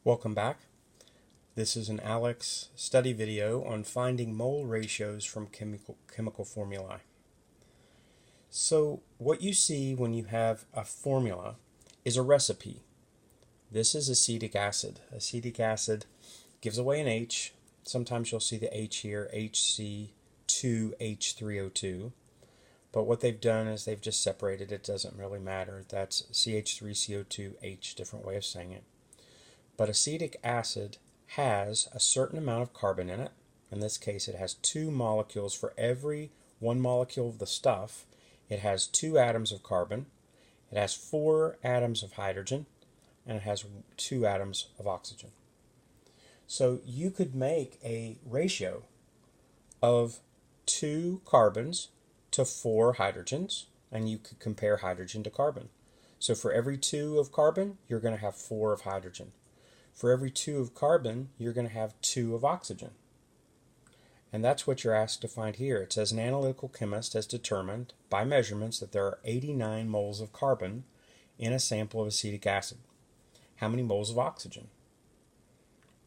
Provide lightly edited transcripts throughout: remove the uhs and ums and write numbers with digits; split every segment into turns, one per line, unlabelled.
Welcome back. This is an Aleks study video on finding mole ratios from chemical formulae. So what you see when you have a formula is a recipe. This is acetic acid. Acetic acid gives away an H. Sometimes you'll see the H here, HC2H3O2. But what they've done is they've just separated it. It doesn't really matter. That's CH3CO2H, different way of saying it. But acetic acid has a certain amount of carbon in it. In this case, it has 2 molecules. For every 1 molecule of the stuff, it has 2 atoms of carbon, it has 4 atoms of hydrogen, and it has 2 atoms of oxygen. So you could make a ratio of 2 carbons to 4 hydrogens, and you could compare hydrogen to carbon. So for every 2 of carbon, you're going to have 4 of hydrogen. For every 2 of carbon, you're going to have 2 of oxygen. And that's what you're asked to find here. It says an analytical chemist has determined by measurements that there are 89 moles of carbon in a sample of acetic acid. How many moles of oxygen?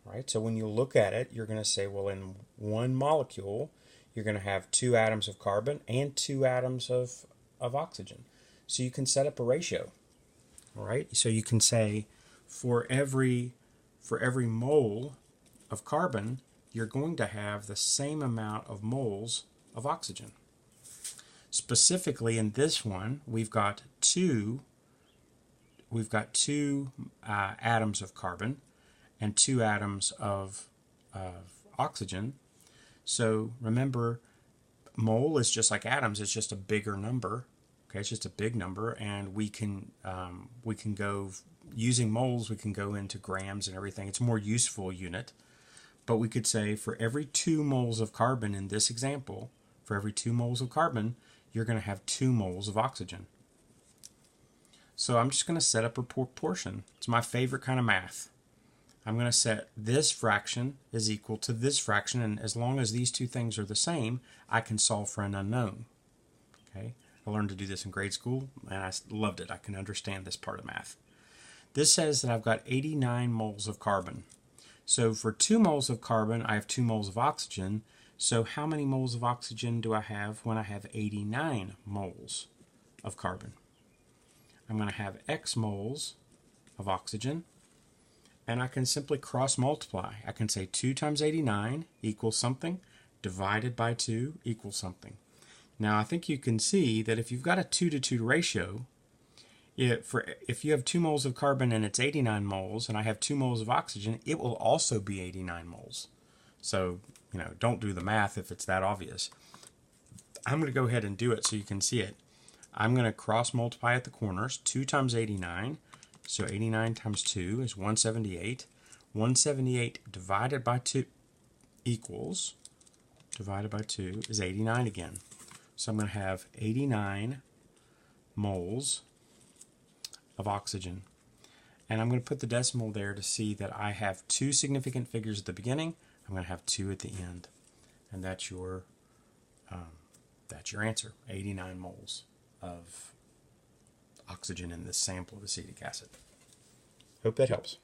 Right? So when you look at it, you're going to say, well, in one molecule, you're going to have 2 atoms of carbon and 2 atoms of oxygen. So you can set up a ratio. All right? So you can say for every mole of carbon, you're going to have the same amount of moles of oxygen. Specifically in this one, we've got two atoms of carbon and 2 atoms of oxygen. So remember, mole is just like atoms. It's just a bigger number. Okay, it's just a big number, and we can go using moles. We can go into grams and everything. It's a more useful unit. But we could say for every 2 moles of carbon in this example, for every 2 moles of carbon, you're going to have 2 moles of oxygen. So I'm just going to set up a proportion. It's my favorite kind of math. I'm going to set this fraction is equal to this fraction, and as long as these 2 things are the same, I can solve for an unknown. Okay? I learned to do this in grade school, and I loved it. I can understand this part of math. This says that I've got 89 moles of carbon. So for 2 moles of carbon, I have 2 moles of oxygen. So how many moles of oxygen do I have when I have 89 moles of carbon? I'm going to have X moles of oxygen, and I can simply cross multiply. I can say 2 times 89 equals something, divided by 2 equals something. Now I think you can see that if you've got a 2 to 2 ratio, if you have 2 moles of carbon and it's 89 moles, and I have 2 moles of oxygen, it will also be 89 moles. So, don't do the math if it's that obvious. I'm going to go ahead and do it so you can see it. I'm going to cross multiply at the corners. 2 times 89, so 89 times 2 is 178. 178 divided by 2 equals, divided by 2 is 89 again. So I'm going to have 89 moles of oxygen. And I'm going to put the decimal there to see that I have 2 significant figures at the beginning. I'm going to have 2 at the end. And that's your answer, 89 moles of oxygen in this sample of acetic acid. Hope that helps.